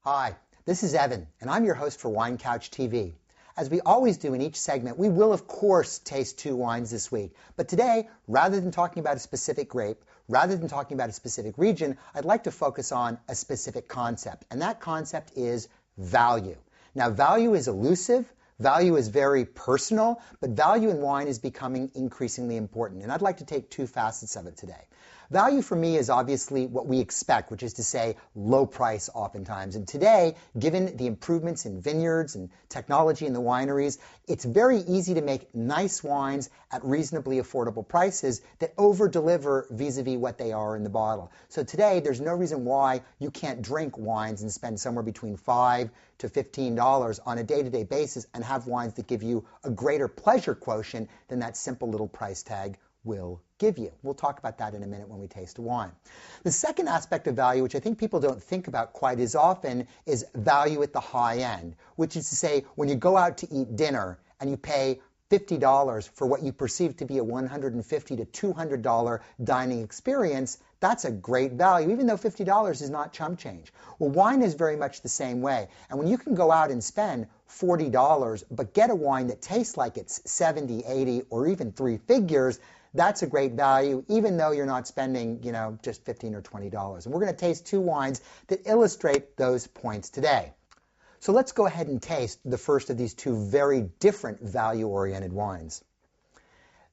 Hi, this is Evan, and I'm your host for Wine Couch TV. As we always do in each segment, we will, of course, taste two wines this week. But today, rather than talking about a specific grape, rather than talking about a specific region, I'd like to focus on a specific concept, and that concept is value. Now, value is elusive. Value is very personal, but value in wine is becoming increasingly important, and I'd like to take two facets of it today. Value for me is obviously what we expect, which is to say low price oftentimes. And today, given the improvements in vineyards and technology in the wineries, it's very easy to make nice wines at reasonably affordable prices that over-deliver vis-a-vis what they are in the bottle. So today, there's no reason why you can't drink wines and spend somewhere between $5 to $15 on a day-to-day basis and have wines that give you a greater pleasure quotient than that simple little price tag will give you. We'll talk about that in a minute when we taste a wine. The second aspect of value, which I think people don't think about quite as often, is value at the high end, which is to say when you go out to eat dinner and you pay $50 for what you perceive to be a $150 to $200 dining experience, that's a great value, even though $50 is not chump change. Well, wine is very much the same way. And when you can go out and spend $40 but get a wine that tastes like it's 70, 80, or even three figures, that's a great value, even though you're not spending, just $15 or $20. And we're going to taste two wines that illustrate those points today. So let's go ahead and taste the first of these two very different value-oriented wines.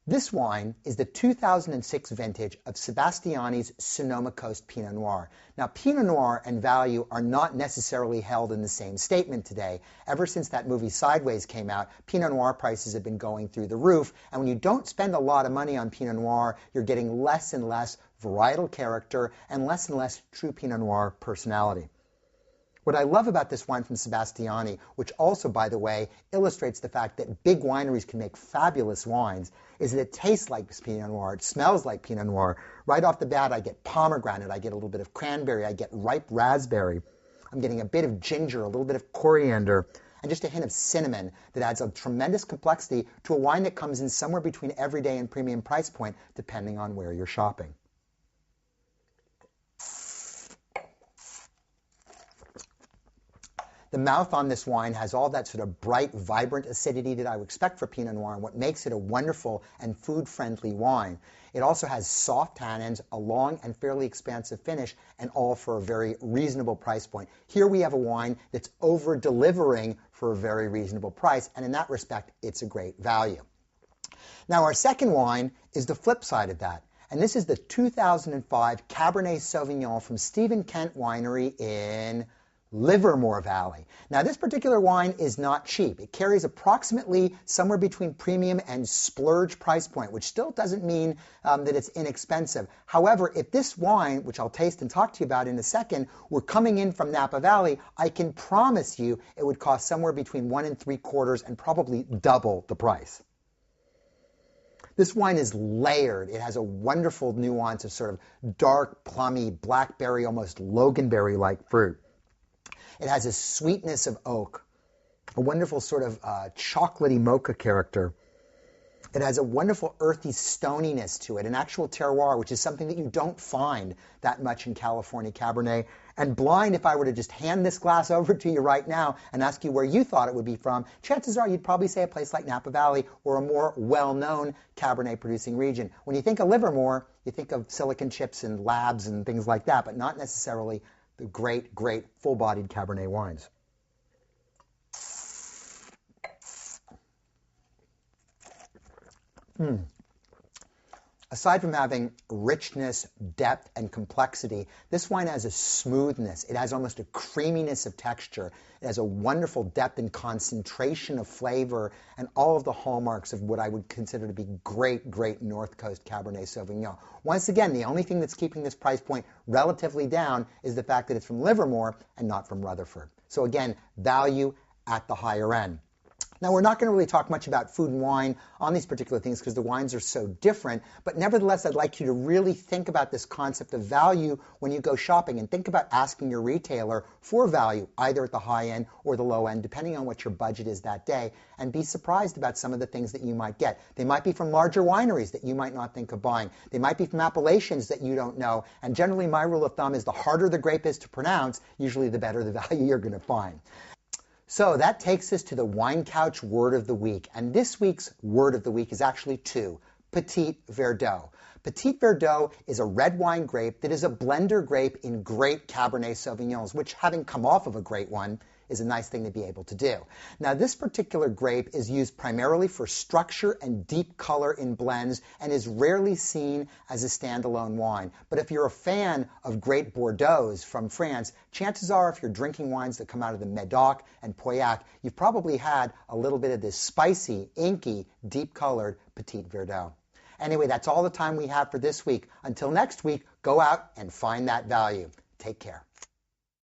This wine is the 2006 vintage of Sebastiani's Sonoma Coast Pinot Noir. Now, Pinot Noir and value are not necessarily held in the same statement today. Ever since that movie Sideways came out, Pinot Noir prices have been going through the roof, and when you don't spend a lot of money on Pinot Noir, you're getting less and less varietal character and less true Pinot Noir personality. What I love about this wine from Sebastiani, which also, by the way, illustrates the fact that big wineries can make fabulous wines, is that it tastes like Pinot Noir, it smells like Pinot Noir. Right off the bat, I get pomegranate, I get a little bit of cranberry, I get ripe raspberry. I'm getting a bit of ginger, a little bit of coriander, and just a hint of cinnamon that adds a tremendous complexity to a wine that comes in somewhere between everyday and premium price point, depending on where you're shopping. The mouth on this wine has all that sort of bright, vibrant acidity that I would expect for Pinot Noir, and what makes it a wonderful and food-friendly wine. It also has soft tannins, a long and fairly expansive finish, and all for a very reasonable price point. Here we have a wine that's over-delivering for a very reasonable price, and in that respect, it's a great value. Now, our second wine is the flip side of that, and this is the 2005 Cabernet Sauvignon from Stephen Kent Winery in Livermore Valley. Now, this particular wine is not cheap. It carries approximately somewhere between premium and splurge price point, which still doesn't mean that it's inexpensive. However, if this wine, which I'll taste and talk to you about in a second, were coming in from Napa Valley, I can promise you it would cost somewhere between 1 3/4 and probably double the price. This wine is layered. It has a wonderful nuance of sort of dark, plummy, blackberry, almost loganberry-like fruit. It has a sweetness of oak, a wonderful sort of chocolatey mocha character. It has a wonderful earthy stoniness to it, an actual terroir, which is something that you don't find that much in California Cabernet. And blind, if I were to just hand this glass over to you right now and ask you where you thought it would be from, chances are you'd probably say a place like Napa Valley or a more well-known Cabernet-producing region. When you think of Livermore, you think of silicon chips and labs and things like that, but not necessarily the great, full-bodied Cabernet wines. Aside from having richness, depth, and complexity, this wine has a smoothness. It has almost a creaminess of texture. It has a wonderful depth and concentration of flavor and all of the hallmarks of what I would consider to be great North Coast Cabernet Sauvignon. Once again, the only thing that's keeping this price point relatively down is the fact that it's from Livermore and not from Rutherford. So again, value at the higher end. Now, we're not going to really talk much about food and wine on these particular things because the wines are so different, but nevertheless, I'd like you to really think about this concept of value when you go shopping, and think about asking your retailer for value, either at the high end or the low end, depending on what your budget is that day, and be surprised about some of the things that you might get. They might be from larger wineries that you might not think of buying. They might be from appellations that you don't know, and generally my rule of thumb is the harder the grape is to pronounce, usually the better the value you're going to find. So that takes us to the Wine Couch Word of the Week. And this week's Word of the Week is actually two: Petit Verdo. Petit Verdo is a red wine grape that is a blender grape in great Cabernet Sauvignons, which, having come off of a great one, is a nice thing to be able to do. Now, this particular grape is used primarily for structure and deep color in blends and is rarely seen as a standalone wine. But if you're a fan of great Bordeaux from France, chances are if you're drinking wines that come out of the Médoc and Pauillac, you've probably had a little bit of this spicy, inky, deep-colored Petit Verdot. Anyway, that's all the time we have for this week. Until next week, go out and find that value. Take care.